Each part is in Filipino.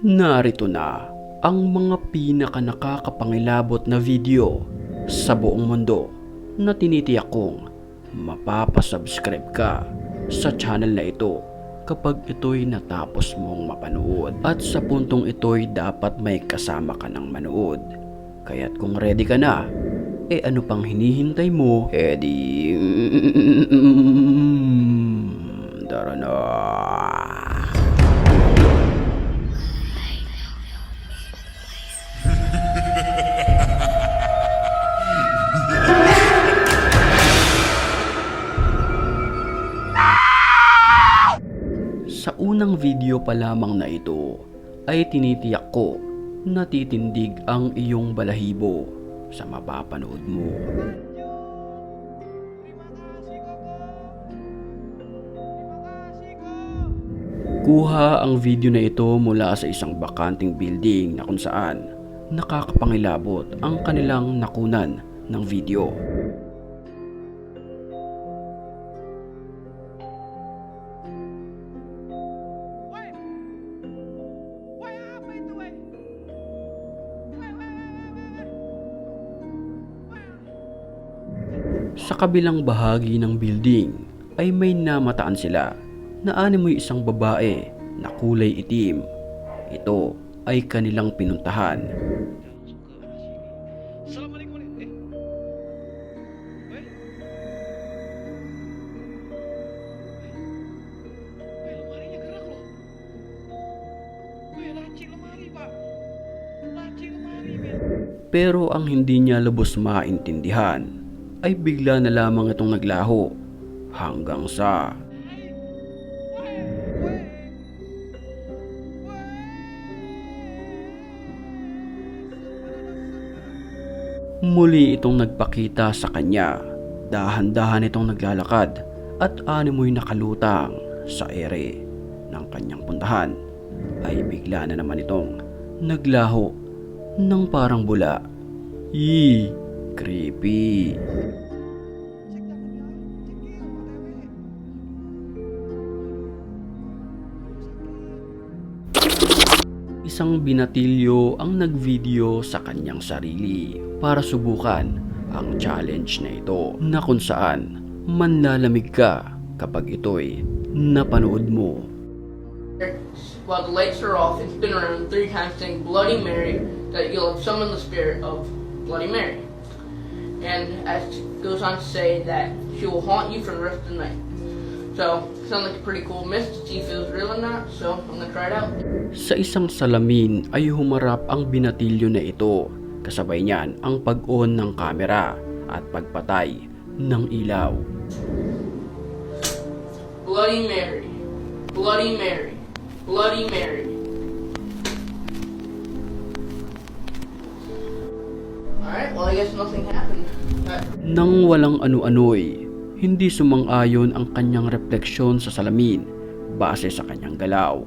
Narito na ang mga pinaka-nakakapangilabot na video sa buong mundo na tinitiyak kong mapapasubscribe ka sa channel na ito kapag ito'y natapos mong mapanood. At sa puntong ito'y dapat may kasama ka ng manood. Kaya't kung ready ka na, ano pang hinihintay mo? Tara na! Sa unang video pa lamang na ito ay tinitiyak ko na titindig ang iyong balahibo sa mapapanood mo. Kuha ang video na ito mula sa isang bakanting building na kung saan nakakapangilabot ang kanilang nakunan ng video. Sa kabilang bahagi ng building ay may namataan sila na animoy isang babae na kulay itim. Ito ay kanilang pinuntahan. Pero ang hindi niya lubos maintindihan ay bigla na lamang itong naglaho hanggang sa muli itong nagpakita sa kanya. Dahan-dahan itong naglalakad at animoy nakalutang sa ere ng kanyang puntahan ay bigla na naman itong naglaho ng parang bula. Creepy. Isang binatilyo ang nagvideo sa kanyang sarili para subukan ang challenge na ito na kung saan manlalamig ka kapag ito'y napanood mo. While the lights are off and spin around 3 times saying Bloody Mary, that you'll have summoned the spirit of Bloody Mary. And as it goes on to say that she will haunt you for the rest of the night. So, sounds like a pretty cool mist to see if it was real or not, so I'm gonna try it out. Sa isang salamin ay humarap ang binatilyo na ito. Kasabay niyan ang pag-on ng kamera at pagpatay ng ilaw. Bloody Mary, Bloody Mary, Bloody Mary. Alright, well I guess nothing happened. Nang walang ano-ano'y, hindi sumang-ayon ang kanyang refleksyon sa salamin base sa kanyang galaw.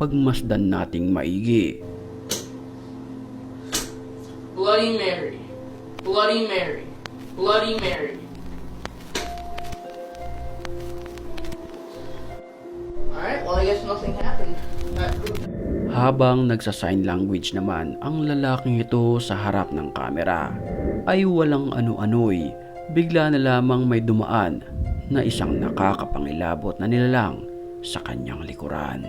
Pagmasdan nating maigi. Bloody Mary, Bloody Mary, Bloody Mary. Alright, well I guess nothing happened. Habang nagsa-sign language naman ang lalaking ito sa harap ng kamera, ay walang ano-ano'y bigla na lamang may dumaan na isang nakakapangilabot na nilalang sa kanyang likuran.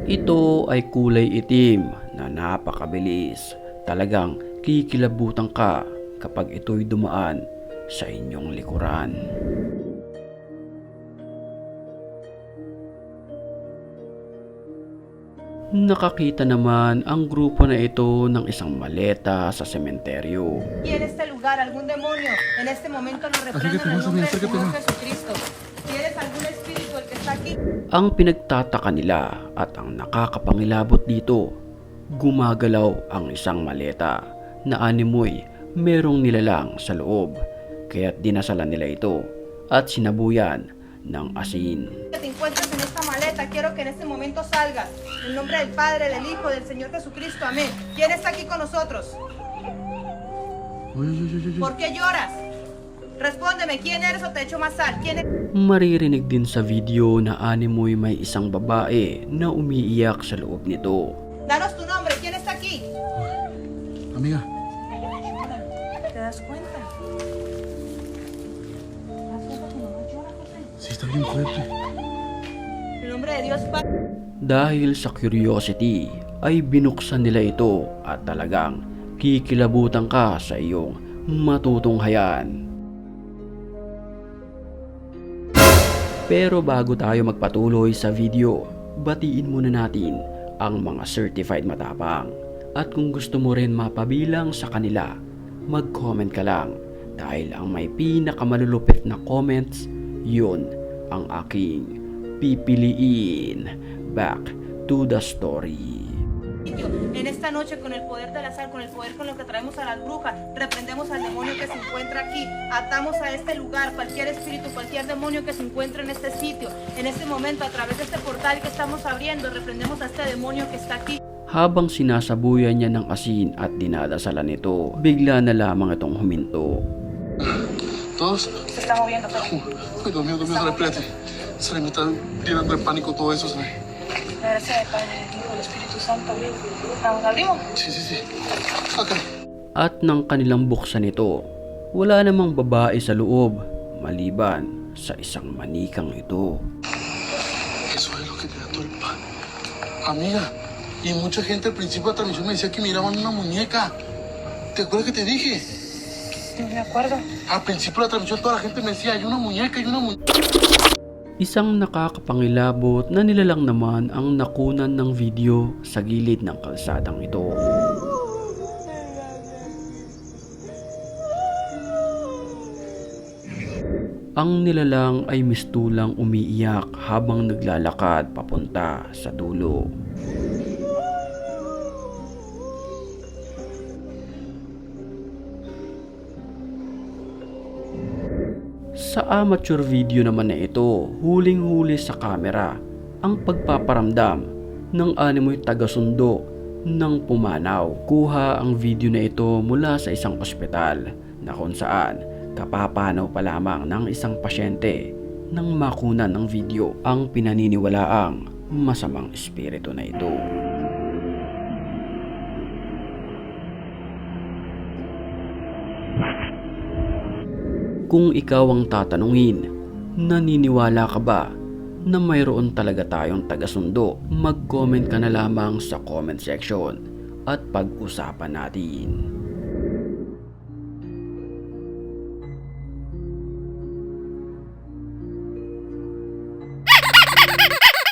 Ito ay kulay itim na napakabilis. Talagang kikilabutan ka kapag ito'y dumaan sa inyong likuran. Nakakita naman ang grupo na ito ng isang maleta sa sementeryo. Y en este lugar algún demonio, en este momento lo reprendo en el nombre del Señor Jesucristo. Si eres algún espíritu el que está aquí. Ang pinagtataka nila at ang nakakapangilabot dito, gumagalaw ang isang maleta na animoy merong nilalang sa loob. Kaya't dinasalan nila ito at sinabuyan ng asin. Que te encuentres en esta maleta, quiero que en este momento salgas. En nombre del Padre, del Hijo, del Señor Jesucristo. Amén. ¿Quién está aquí con nosotros? ¿Por qué lloras? Respóndeme, ¿quién eres o te echo más sal? ¿Quién eres? Maririnig din sa video na animoy may isang babae na umiiyak sa loob nito. Danos tu nombre, ¿quién está aquí? Amiga, ¿Te das cuenta? ¿Te das cuenta que mamá llora, José? sí está bien fuerte. En nombre de Dios, Padre. Dahil sa curiosity ay binuksan nila ito at talagang kikilabutan ka sa iyong matutunghayan. Pero bago tayo magpatuloy sa video, batiin muna natin ang mga certified matapang. At kung gusto mo rin mapabilang sa kanila, mag-comment ka lang dahil ang may pinakamalulupit na comments, yun ang aking pipiliin. Back to the story. En esta noche, con el poder de la sal, con el poder con lo que traemos a las brujas, reprendemos al demonio que se encuentra aquí, atamos a este lugar, cualquier espíritu, cualquier demonio que se encuentre en este sitio. En este momento, a través de este portal que estamos abriendo, reprendemos a este demonio que está aquí. Habang sinasabuyan niya ng asin at dinadasalan nito, bigla na lamang itong huminto. ¿Todos? Se está moviendo, pero Ay, Dios mío, espérate. Se me está llenando de pánico todo eso, ¿sabes? gracias al Padre, del Hijo, del Espíritu Santo. ¿Vamos, abrimos? Sí, sí, sí. Ok. At nang kanilang buksan ito, wala namang babae sa loob, maliban sa isang manikang ito. Eso es lo que te da todo el pan. Amiga, y mucha gente al principio de la transmisión me decía que miraban una muñeca. ¿Te acuerdas que te dije? No me acuerdo. Al principio de la transmisión toda la gente me decía, hay una muñeca, hay una muñeca. Isang nakakapangilabot na nilalang naman ang nakunan ng video sa gilid ng kalsadang ito. Ang nilalang ay mistulang umiiyak habang naglalakad papunta sa dulo. Sa amateur video naman na ito, huling-huli sa kamera ang pagpaparamdam ng animoy taga-sundo ng pumanaw. Kuha ang video na ito mula sa isang ospital na kung saan kapapanaw pa lamang ng isang pasyente nang makunan ng video ang pinaniniwalaang masamang espiritu na ito. Kung ikaw ang tatanungin, naniniwala ka ba na mayroon talaga tayong taga-sundo? Mag-comment ka na lamang sa comment section at pag-usapan natin.